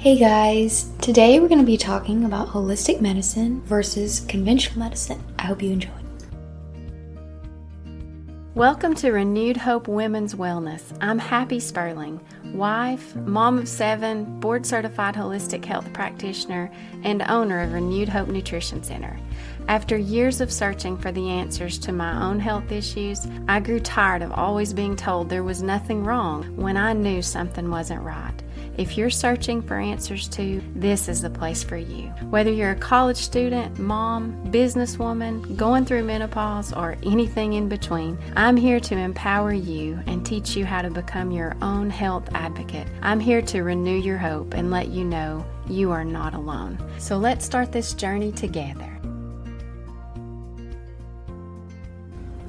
Hey guys, today we're going to be talking about holistic medicine versus conventional medicine. I hope you enjoy. Welcome to Renewed Hope Women's Wellness. I'm Happy Sperling, wife, mom of 7, board-certified holistic health practitioner, and owner of Renewed Hope Nutrition Center. After years of searching for the answers to my own health issues, I grew tired of always being told there was nothing wrong when I knew something wasn't right. If you're searching for answers too, this is the place for you. Whether you're a college student, mom, businesswoman, going through menopause, or anything in between, I'm here to empower you and teach you how to become your own health advocate. I'm here to renew your hope and let you know you are not alone. So let's start this journey together.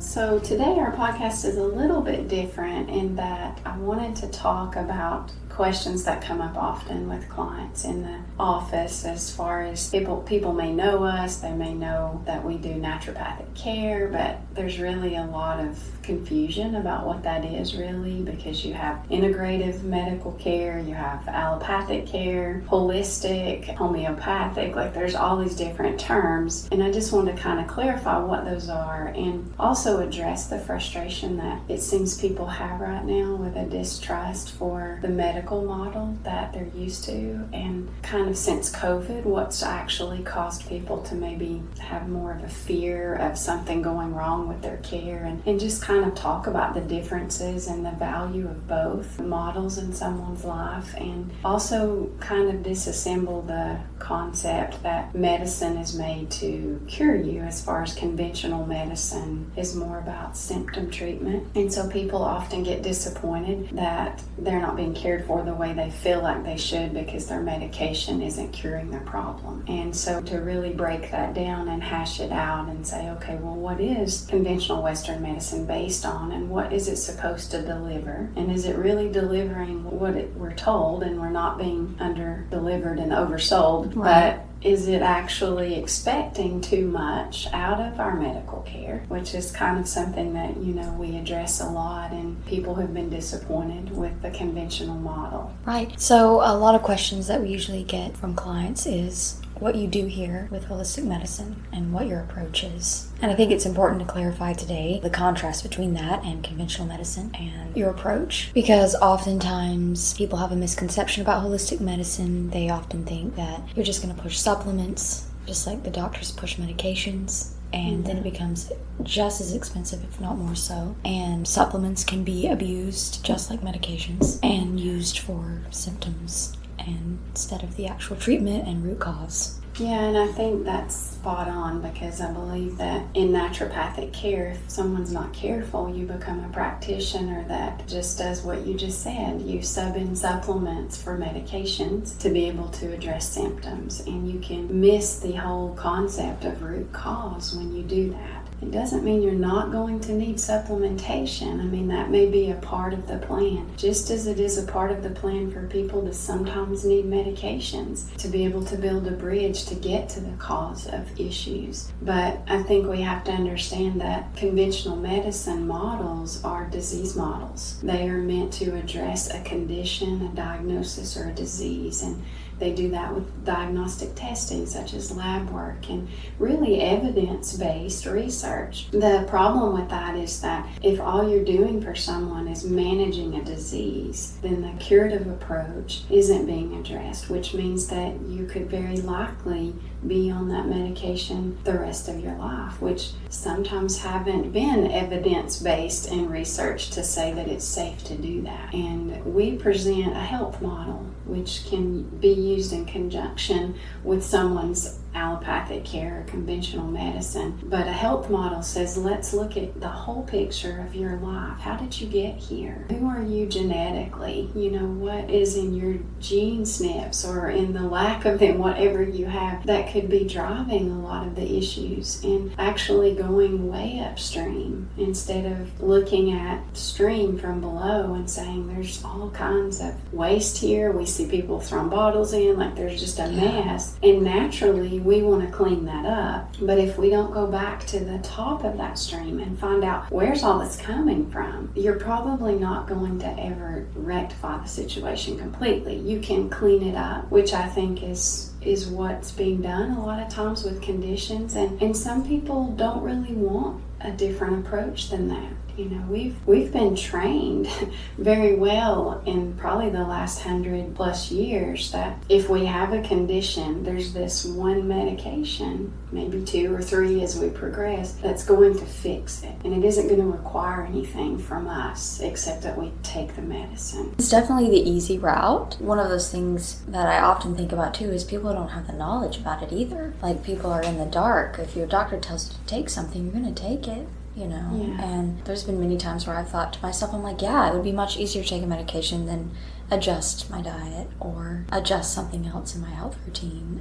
So today our podcast is a little bit different in that I wanted to talk about questions that come up often with clients in the office as far as people may know us, they may know that we do naturopathic care, but there's really a lot of confusion about what that is really, because you have integrative medical care, you have allopathic care, holistic, homeopathic, like there's all these different terms, and I just want to kind of clarify what those are and also address the frustration that it seems people have right now with a distrust for the medical model that they're used to, and kind of since COVID, what's actually caused people to maybe have more of a fear of something going wrong with their care, and just kind of talk about the differences and the value of both models in someone's life, and also kind of disassemble the concept that medicine is made to cure you, as far as conventional medicine is more about symptom treatment. And so people often get disappointed that they're not being cared for the way they feel like they should because their medication isn't curing their problem. And so to really break that down and hash it out and say, okay, well, what is conventional Western medicine based on, and what is it supposed to deliver? And is it really delivering what we're told, and we're not being under-delivered and oversold, Right. But is it actually expecting too much out of our medical care, which is kind of something that, we address a lot, and people have been disappointed with the conventional model. Right. So a lot of questions that we usually get from clients is what you do here with holistic medicine and what your approach is. And I think it's important to clarify today the contrast between that and conventional medicine and your approach, because oftentimes people have a misconception about holistic medicine. They often think that you're just going to push supplements, just like the doctors push medications, and then it becomes just as expensive, if not more so. And supplements can be abused just like medications and used for symptoms instead of the actual treatment and root cause. Yeah, and I think that's spot on, because I believe that in naturopathic care, if someone's not careful, you become a practitioner that just does what you just said. You sub in supplements for medications to be able to address symptoms, and you can miss the whole concept of root cause when you do that. It doesn't mean you're not going to need supplementation. I mean, that may be a part of the plan, just as it is a part of the plan for people to sometimes need medications to be able to build a bridge to get to the cause of issues. But I think we have to understand that conventional medicine models are disease models. They are meant to address a condition, a diagnosis, or a disease, and they do that with diagnostic testing such as lab work and really evidence-based research. The problem with that is that if all you're doing for someone is managing a disease, then the curative approach isn't being addressed, which means that you could very likely be on that medication the rest of your life, which sometimes haven't been evidence-based in research to say that it's safe to do that. And we present a health model which can be used in conjunction with someone's allopathic care or conventional medicine. But a health model says, let's look at the whole picture of your life. How did you get here? Who are you genetically? What is in your gene SNPs or in the lack of them, whatever you have, that could be driving a lot of the issues, and actually going way upstream instead of looking at stream from below and saying there's all kinds of waste here. We see people throwing bottles in like there's just a mess. And naturally, we want to clean that up. But if we don't go back to the top of that stream and find out where's all this coming from, you're probably not going to ever rectify the situation completely. You can clean it up, which I think is what's being done a lot of times with conditions, and some people don't really want a different approach than that. You know, we've been trained very well in probably the last 100+ years that if we have a condition, there's this one medication, maybe 2 or 3 as we progress, that's going to fix it. And it isn't going to require anything from us except that we take the medicine. It's definitely the easy route. One of those things that I often think about too is people don't have the knowledge about it either. Like, people are in the dark. If your doctor tells you to take something, you're going to take it. You know, Yeah. And there's been many times where I've thought to myself, I'm like, yeah, it would be much easier to take a medication than adjust my diet or adjust something else in my health routine.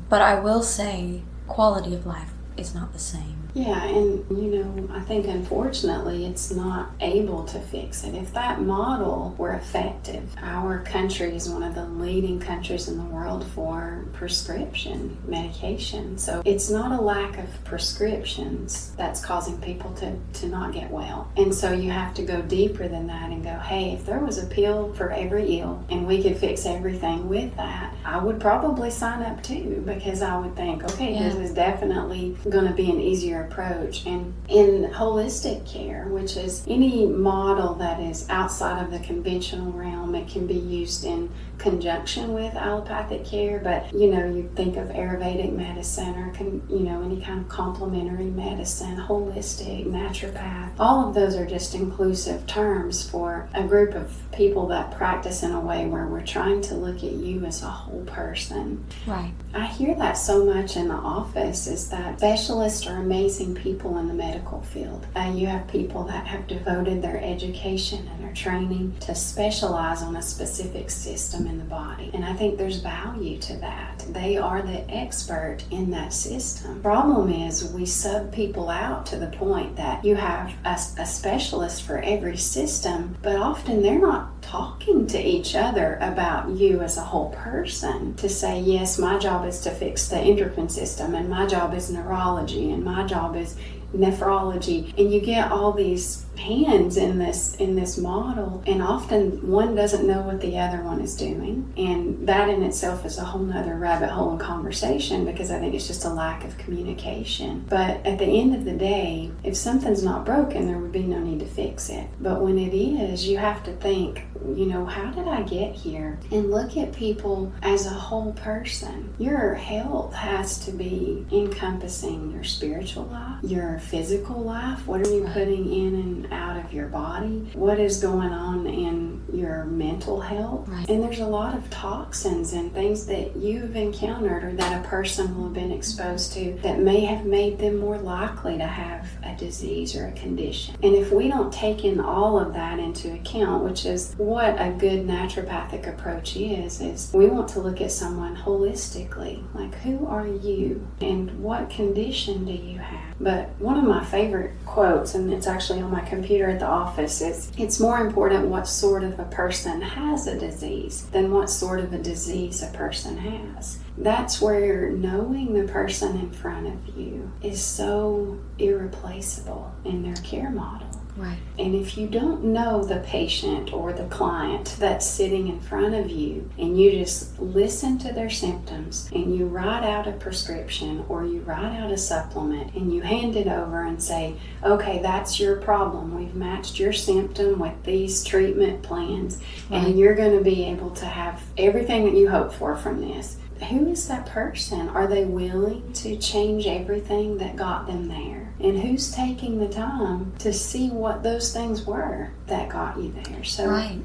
But I will say, quality of life is not the same. Yeah, and you know, I think unfortunately it's not able to fix it. If that model were effective, our country is one of the leading countries in the world for prescription medication. So it's not a lack of prescriptions that's causing people to not get well. And so you have to go deeper than that and go, hey, if there was a pill for every ill and we could fix everything with that, I would probably sign up too, because I would think, okay, This is definitely going to be an easier approach. And in holistic care, which is any model that is outside of the conventional realm, it can be used in conjunction with allopathic care, but you know, you think of Ayurvedic medicine or any kind of complementary medicine, holistic, naturopath, all of those are just inclusive terms for a group of people that practice in a way where we're trying to look at you as a whole person. Right. I hear that so much in the office, is that specialists are amazing people in the medical field. You have people that have devoted their education and their training to specialize on a specific system in the body. And I think there's value to that. They are the expert in that system. Problem is, we sub people out to the point that you have a specialist for every system, but often they're not talking to each other about you as a whole person to say, yes, my job is to fix the endocrine system, and my job is neurology, and my job is nephrology. And you get all these hands in this model, and often one doesn't know what the other one is doing, and that in itself is a whole nother rabbit hole in conversation, because I think it's just a lack of communication. But at the end of the day, if something's not broken, there would be no need to fix it. But when it is, you have to think, how did I get here? And look at people as a whole person. Your health has to be encompassing your spiritual life, your physical life. What are you putting in and out of your body? What is going on in your mental health? Right. And there's a lot of toxins and things that you've encountered or that a person will have been exposed to that may have made them more likely to have a disease or a condition. And if we don't take in all of that into account, which is what a good naturopathic approach is we want to look at someone holistically. Like, who are you and what condition do you have? But one of my favorite quotes, and it's actually on my computer at the office, is, it's more important what sort of a person has a disease than what sort of a disease a person has. That's where knowing the person in front of you is so irreplaceable in their care model. Right. And if you don't know the patient or the client that's sitting in front of you, and you just listen to their symptoms, and you write out a prescription or you write out a supplement, and you hand it over and say, okay, that's your problem. We've matched your symptom with these treatment plans, and you're going to be able to have everything that you hope for from this. Who is that person? Are they willing to change everything that got them there? And who's taking the time to see what those things were that got you there? So Right.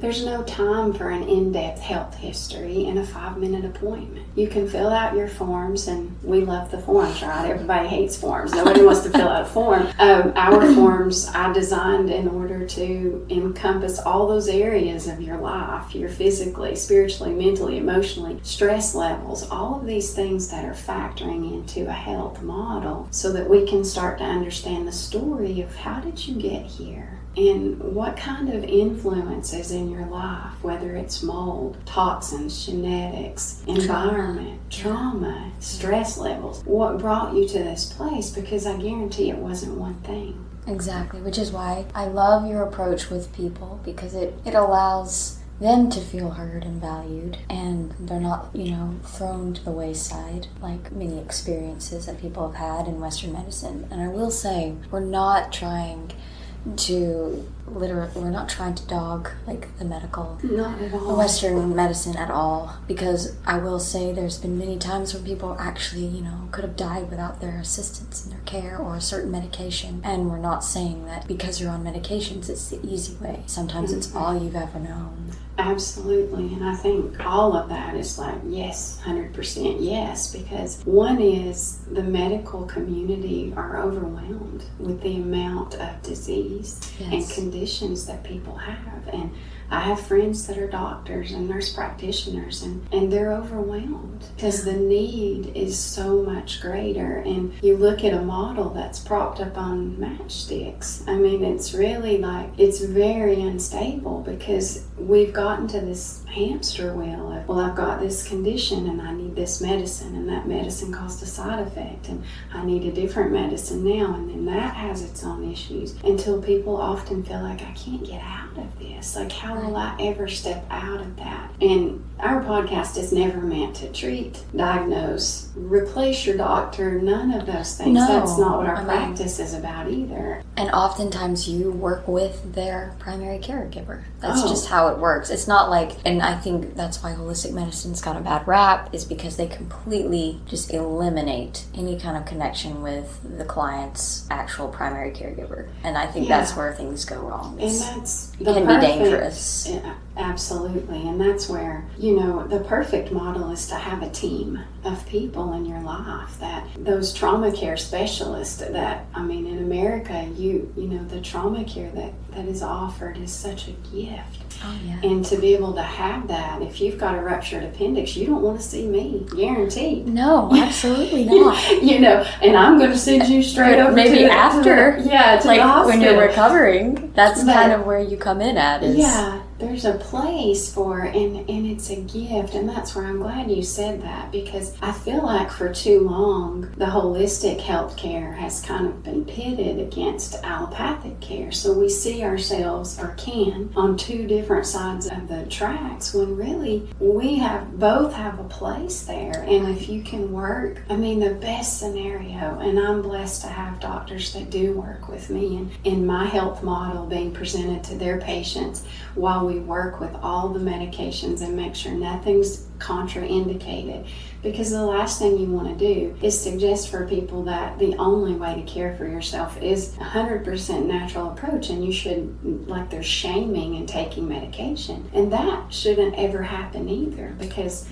there's no time for an in-depth health history in a 5-minute appointment. You can fill out your forms, and we love the forms, right? Everybody hates forms. Nobody wants to fill out a form. Our forms I designed in order to encompass all those areas of your life, your physically, spiritually, mentally, emotionally, stress levels, all of these things that are factoring into a health model, so that we can start to understand the story of how did you get here? and what kind of influences in your life, whether it's mold, toxins, genetics, environment, trauma, stress levels, what brought you to this place, because I guarantee it wasn't one thing. Exactly, which is why I love your approach with people, because it allows them to feel heard and valued, and they're not, thrown to the wayside like many experiences that people have had in Western medicine. And I will say, we're not trying to dog like the medical, not at all, Western medicine at all, because I will say there's been many times when people actually, could have died without their assistance in their care or a certain medication. And we're not saying that because you're on medications it's the easy way. Sometimes it's all you've ever known. Absolutely, and I think all of that is like, yes, 100% yes, because one is the medical community are overwhelmed with the amount of disease and conditions that people have. And I have friends that are doctors and nurse practitioners, and they're overwhelmed because the need is so much greater. And you look at a model that's propped up on matchsticks. I mean, it's really like, it's very unstable, because we've gotten to this hamster wheel of, well, I've got this condition and I need this medicine, and that medicine caused a side effect, and I need a different medicine now, and then that has its own issues, until people often feel like, I can't get out of this. Like, how will I ever step out of that? And our podcast is never meant to treat, diagnose, replace your doctor, none of those things. No, that's not what our practice is about either. And oftentimes you work with their primary caregiver. That's just how it works. It's not like, and I think that's why holistic medicine's got a bad rap, is because they completely just eliminate any kind of connection with the client's actual primary caregiver. And I think that's where things go wrong. And that's it can be dangerous. Yeah, absolutely. And that's where, the perfect model is to have a team of people in your life, that those trauma care specialists that, in America, the trauma care that is offered is such a gift. Oh, yeah. And to be able to have that, if you've got a ruptured appendix, you don't want to see me, guaranteed. No, absolutely not. And I'm going to send you straight over maybe after, to the hospital. When you're recovering. That's kind of where you come in at. There's a place for, and it's a gift, and that's where I'm glad you said that, because I feel like for too long the holistic health care has kind of been pitted against allopathic care. So we see ourselves, or can, on two different sides of the tracks, when really we both have a place there. And if you can work, the best scenario, and I'm blessed to have doctors that do work with me, and in my health model being presented to their patients while we work with all the medications and make sure nothing's contraindicated. Because the last thing you want to do is suggest for people that the only way to care for yourself is 100% natural approach, and you should, like, there's shaming in taking medication. And that shouldn't ever happen either, because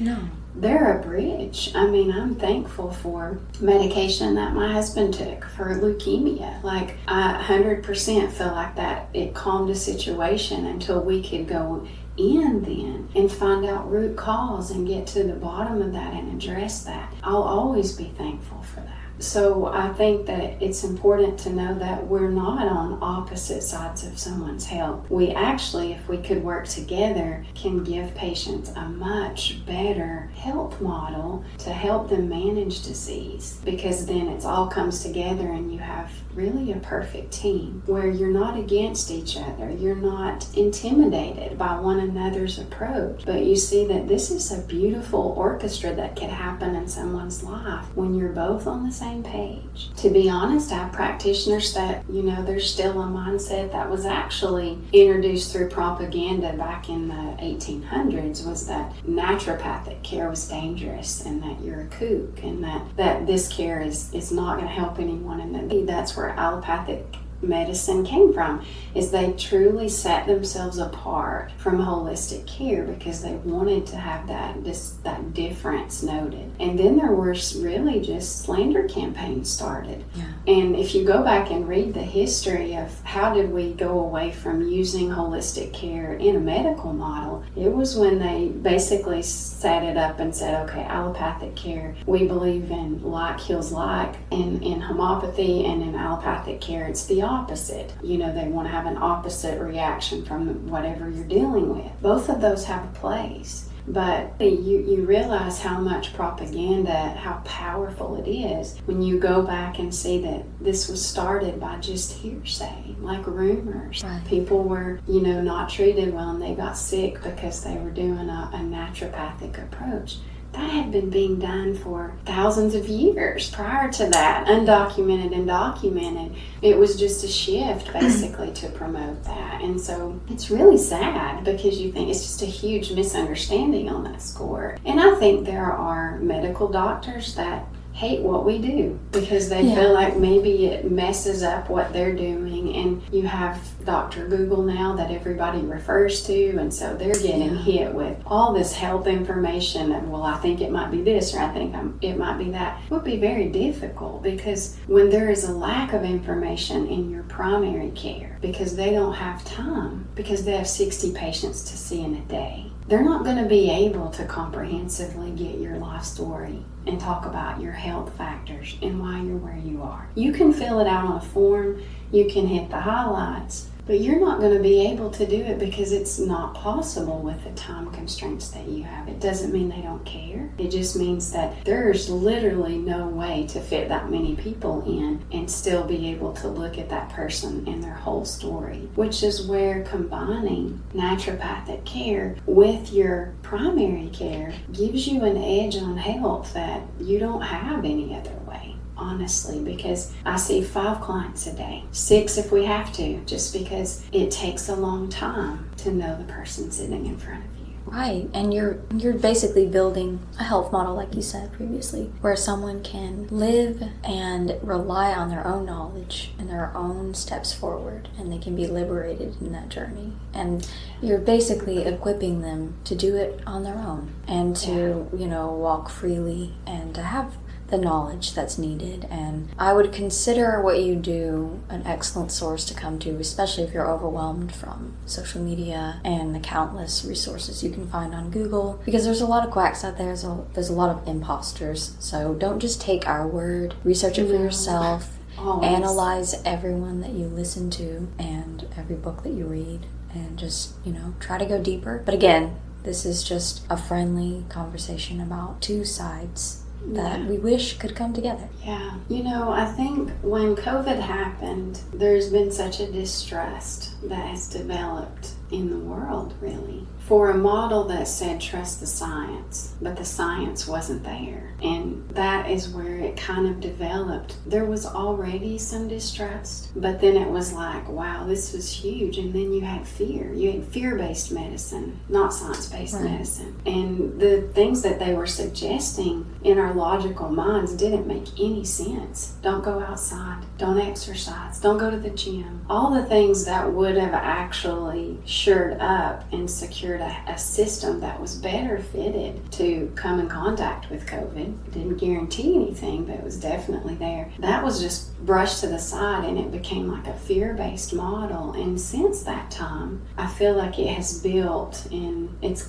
they're a bridge. I'm thankful for medication that my husband took for leukemia. Like, I 100% feel like that it calmed a situation until we could go in then and find out root cause and get to the bottom of that and address that. I'll always be thankful for that. So I think that it's important to know that we're not on opposite sides of someone's health. We actually, if we could work together, can give patients a much better health model to help them manage disease, because then it all comes together and you have really a perfect team where you're not against each other. You're not intimidated by one another's approach, but you see that this is a beautiful orchestra that could happen in someone's life when you're both on the same page. To be honest, I have practitioners that, there's still a mindset that was actually introduced through propaganda back in the 1800s, was that naturopathic care was dangerous and that you're a kook, and that this care is not going to help anyone, and that's where allopathic medicine came from, is they truly set themselves apart from holistic care because they wanted to have that difference noted. And then there were really just slander campaigns started. And if you go back and read the history of how did we go away from using holistic care in a medical model, it was when they basically set it up and said, okay, allopathic care, we believe in like heals like, in homeopathy, and in allopathic care it's the opposite. You know, they want to have an opposite reaction from whatever you're dealing with. Both of those have a place. But you realize how much propaganda, how powerful it is when you go back and see that this was started by just hearsay, like rumors. Right. People were, you know, not treated well and they got sick because they were doing a naturopathic approach. That had been being done for thousands of years prior to that, undocumented and documented. It was just a shift basically to promote that. And so it's really sad because you think it's just a huge misunderstanding on that score. And I think there are medical doctors that hate what we do because they feel like maybe it messes up what they're doing. And you have Dr. Google now that everybody refers to, and so they're getting hit with all this health information of, well, I think it might be this, or I think it might be that. It would be very difficult because when there is a lack of information in your primary care, because they don't have time, because they have 60 patients to see in a day, they're not going to be able to comprehensively get your life story and talk about your health factors and why you're where you are. You can fill it out on a form, you can hit the highlights, but you're not going to be able to do it because it's not possible with the time constraints that you have. It doesn't mean they don't care. It just means that there's literally no way to fit that many people in and still be able to look at that person and their whole story, which is where combining naturopathic care with your primary care gives you an edge on health that you don't have any other way. Honestly, because I see 5 clients a day, 6 if we have to, just because it takes a long time to know the person sitting in front of you. Right, and you're basically building a health model, like you said previously, where someone can live and rely on their own knowledge and their own steps forward, and they can be liberated in that journey. And you're basically equipping them to do it on their own and to, walk freely and to have the knowledge that's needed. And I would consider what you do an excellent source to come to, especially if you're overwhelmed from social media and the countless resources you can find on Google, because there's a lot of quacks out there. There's a lot of imposters. So don't just take our word, research it for yourself. Always. Analyze everyone that you listen to and every book that you read, and just try to go deeper. But again, this is just a friendly conversation about 2 sides that we wish could come together. Yeah. I think when COVID happened, there's been such a distrust that has developed in the world, really, for a model that said trust the science, but the science wasn't there. And that is where it kind of developed. There was already some distrust, but then it was like, wow, this was huge. And then you had fear. You had fear-based medicine, not science-based medicine. And the things that they were suggesting in our logical minds didn't make any sense. Don't go outside. Don't exercise. Don't go to the gym. All the things that would have actually shored up and secured a system that was better fitted to come in contact with COVID. It didn't guarantee anything, but it was definitely there. That was just brushed to the side, and it became like a fear-based model. And since that time, I feel like it has built, and it's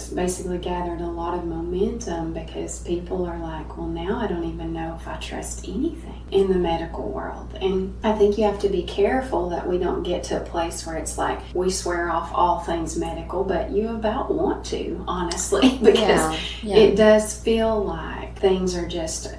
basically gathered a lot of momentum, because people are like, well, now I don't even know if I trust anything in the medical world. And I think you have to be careful that we don't get to a place where it's like we swear off all things medical, but you about want to, honestly, because it does feel like things are just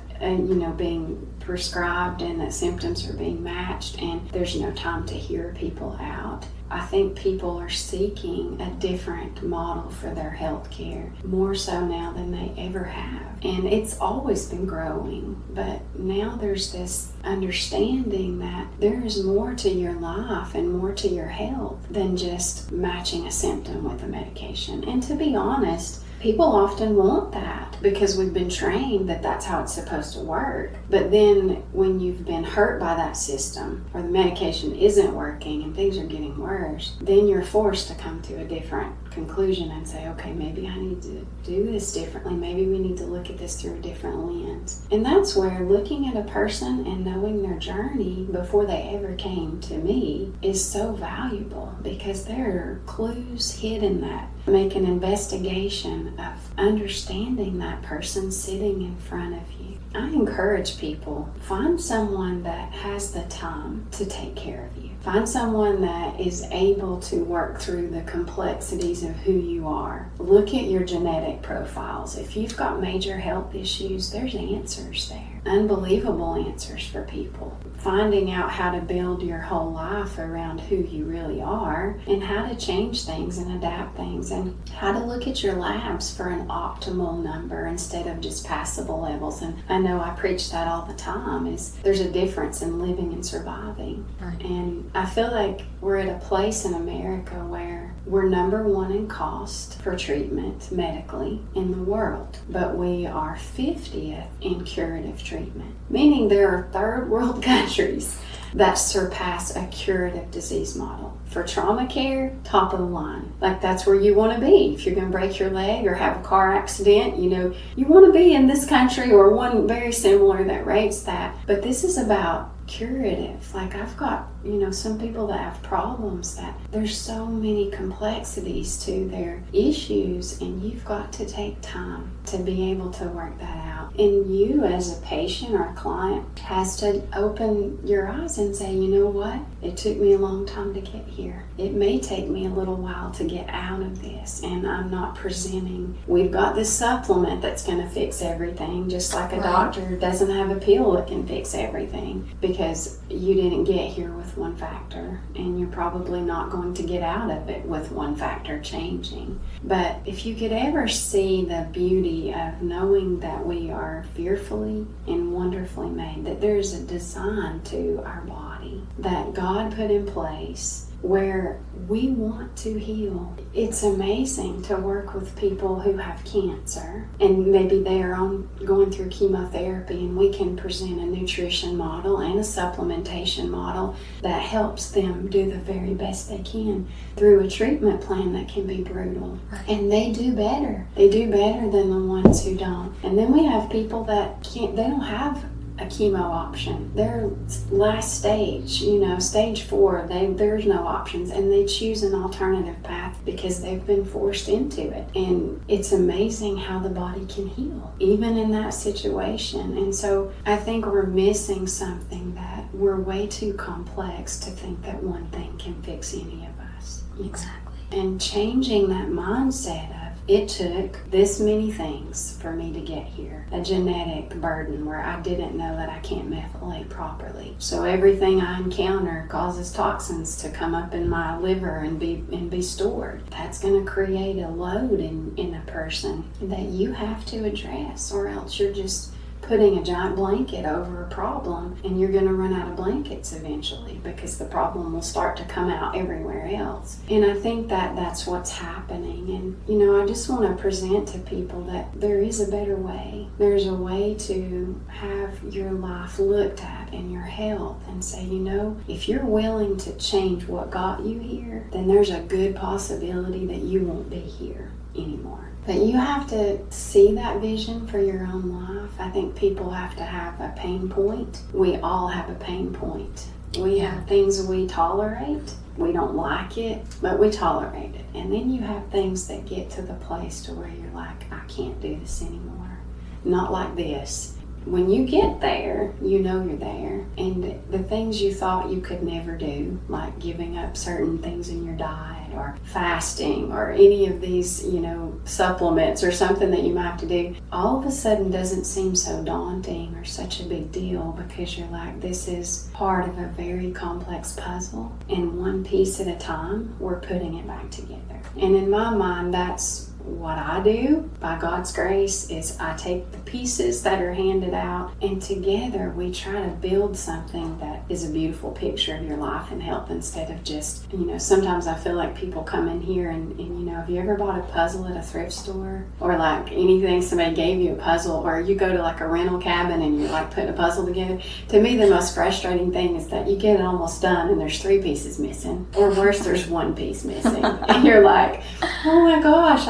being prescribed and that symptoms are being matched, and there's no time to hear people out. I think people are seeking a different model for their health care, more so now than they ever have. And it's always been growing, but now there's this understanding that there is more to your life and more to your health than just matching a symptom with a medication. And to be honest, people often want that because we've been trained that that's how it's supposed to work. But then when you've been hurt by that system, or the medication isn't working and things are getting worse, then you're forced to come to a different conclusion and say, okay, maybe I need to do this differently. Maybe we need to look at this through a different lens. And that's where looking at a person and knowing their journey before they ever came to me is so valuable, because there are clues hidden that make an investigation of understanding that person sitting in front of you I encourage people, find someone that has the time to take care of you. Find someone that is able to work through the complexities of who you are. Look at your genetic profiles. If you've got major health issues, there's answers there. Unbelievable answers for people. Finding out how to build your whole life around who you really are and how to change things and adapt things and how to look at your labs for an optimal number instead of just passable levels. And I know I preach that all the time, is there's a difference in living and surviving. Right. And I feel like we're at a place in America where we're number one in cost for treatment medically in the world, but we are 50th in curative treatment, meaning there are third world countries that surpass a curative disease model. For trauma care, top of the line. Like, that's where you want to be. If you're going to break your leg or have a car accident, you know, you want to be in this country or one very similar that rates that. But this is about curative. Like, I've got, you know, some people that have problems that there's so many complexities to their issues, and you've got to take time to be able to work that out. And you as a patient or a client has to open your eyes and say, you know what? It took me a long time to get here. It may take me a little while to get out of this, and I'm not presenting. We've got this supplement that's going to fix everything, just like a doctor doesn't have a pill that can fix everything, because you didn't get here with one factor, and you're probably not going to get out of it with one factor changing. But if you could ever see the beauty of knowing that we are fearfully and wonderfully made, that there's a design to our body that God put in place where we want to heal. It's amazing to work with people who have cancer and maybe they are going through chemotherapy, and we can present a nutrition model and a supplementation model that helps them do the very best they can through a treatment plan that can be brutal. And they do better. They do better than the ones who don't. And then we have people that they don't have a chemo option. They're last stage, you know, stage 4, there's no options, and they choose an alternative path because they've been forced into it. And it's amazing how the body can heal, even in that situation. And so I think we're missing something, that we're way too complex to think that one thing can fix any of us. Exactly. And changing that mindset of, it took this many things for me to get here. A genetic burden where I didn't know that I can't methylate properly. So everything I encounter causes toxins to come up in my liver and be stored. That's going to create a load in a person that you have to address, or else you're just putting a giant blanket over a problem, and you're going to run out of blankets eventually because the problem will start to come out everywhere else. And I think that that's what's happening. And, you know, I just want to present to people that there is a better way. There's a way to have your life looked at and your health and say, you know, if you're willing to change what got you here, then there's a good possibility that you won't be here anymore. But you have to see that vision for your own life. I think people have to have a pain point. We all have a pain point. We have things we tolerate. We don't like it, but we tolerate it. And then you have things that get to the place to where you're like, I can't do this anymore. Not like this. When you get there, you know you're there. And the things you thought you could never do, like giving up certain things in your diet or fasting or any of these, you know, supplements or something that you might have to do, all of a sudden doesn't seem so daunting or such a big deal, because you're like, this is part of a very complex puzzle, and one piece at a time, we're putting it back together. And in my mind, that's what I do by God's grace, is I take the pieces that are handed out, and together we try to build something that is a beautiful picture of your life and health, instead of just, you know, sometimes I feel like people come in here and you know, have you ever bought a puzzle at a thrift store, or like anything, somebody gave you a puzzle, or you go to like a rental cabin and you're like putting a puzzle together? To me, the most frustrating thing is that you get it almost done and there's 3 pieces missing, or worse, there's 1 piece missing, and you're like, oh my gosh,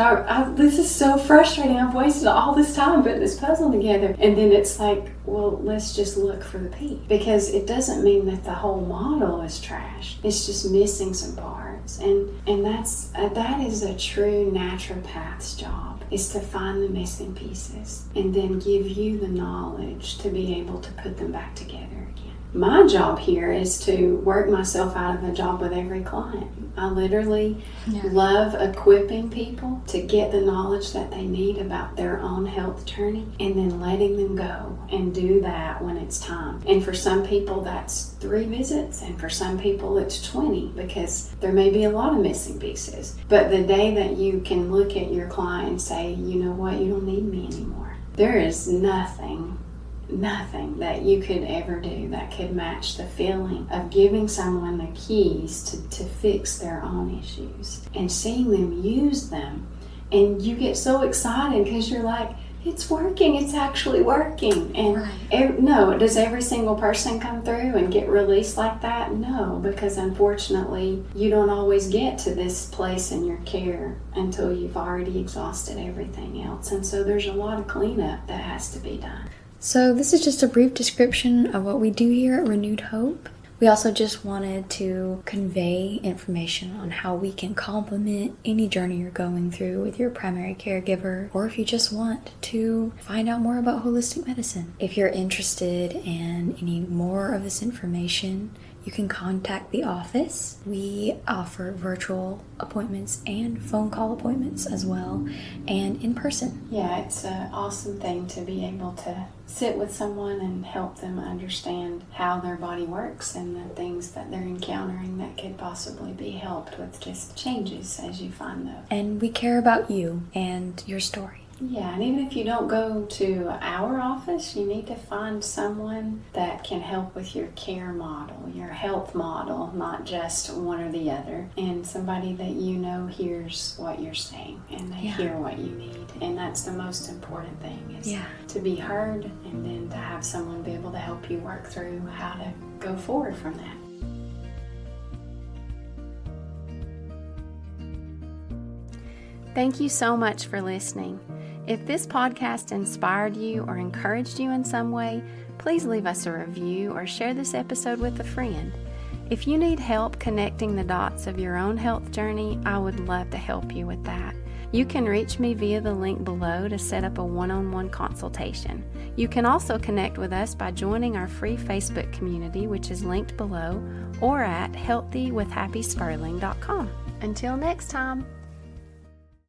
this is so frustrating. I've wasted all this time putting this puzzle together. And then it's like, well, let's just look for the piece, because it doesn't mean that the whole model is trash. It's just missing some parts. lives. And that is a true naturopath's job, is to find the missing pieces and then give you the knowledge to be able to put them back together again. My job here is to work myself out of a job with every client. I literally love equipping people to get the knowledge that they need about their own health journey and then letting them go and do that when it's time. And for some people that's 3 visits, and for some people it's 20, because there may be a lot of missing pieces. But the day that you can look at your client and say, you know what, you don't need me anymore. There is nothing that you could ever do that could match the feeling of giving someone the keys to fix their own issues and seeing them use them. And you get so excited because you're like, it's working, it's actually working. And no, does every single person come through and get released like that? No, because unfortunately you don't always get to this place in your care until you've already exhausted everything else. And so there's a lot of cleanup that has to be done. So this is just a brief description of what we do here at Renewed Hope. We also just wanted to convey information on how we can complement any journey you're going through with your primary caregiver, or if you just want to find out more about holistic medicine. If you're interested in any more of this information, you can contact the office. We offer virtual appointments and phone call appointments as well, and in person. Yeah, it's an awesome thing to be able to sit with someone and help them understand how their body works and the things that they're encountering that could possibly be helped with just changes as you find those. And we care about you and your story. Yeah, and even if you don't go to our office, you need to find someone that can help with your care model, your health model, not just one or the other. And somebody that you know hears what you're saying and they hear what you need. And that's the most important thing, is to be heard and then to have someone be able to help you work through how to go forward from that. Thank you so much for listening. If this podcast inspired you or encouraged you in some way, please leave us a review or share this episode with a friend. If you need help connecting the dots of your own health journey, I would love to help you with that. You can reach me via the link below to set up a one-on-one consultation. You can also connect with us by joining our free Facebook community, which is linked below, or at healthywithhappysperling.com. Until next time.